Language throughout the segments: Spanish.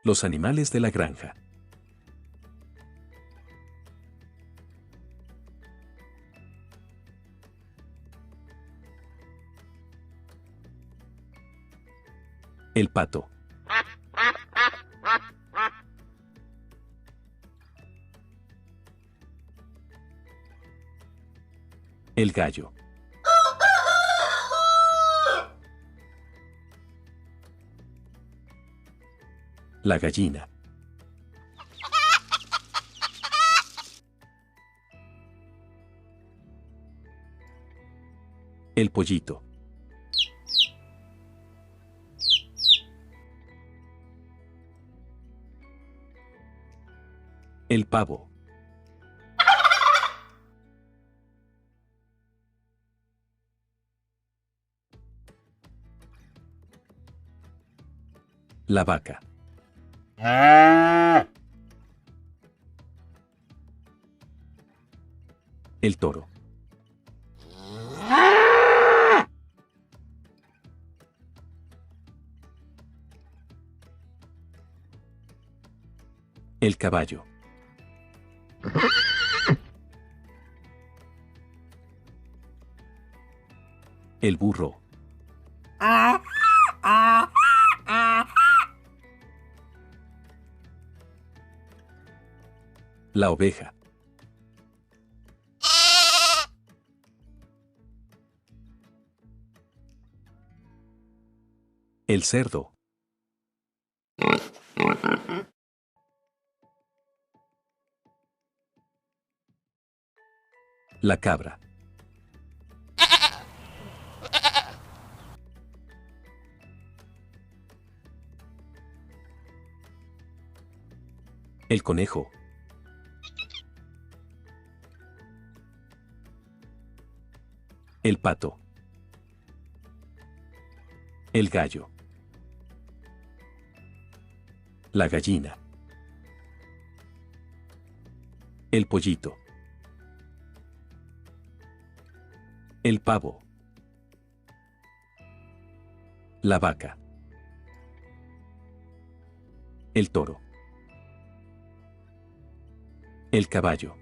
Los animales de la granja. El pato. El gallo. La gallina. El pollito. El pavo. La vaca. El toro. El caballo. El burro. La oveja. El cerdo. La cabra. El conejo. El pato. El gallo. La gallina. El pollito. El pavo. La vaca. El toro. El caballo.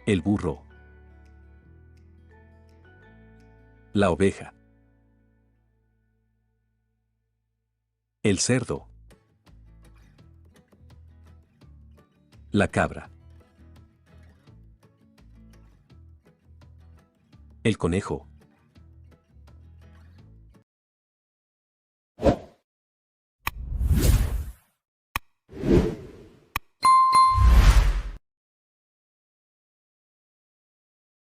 El burro. La oveja. El cerdo. La cabra. El conejo.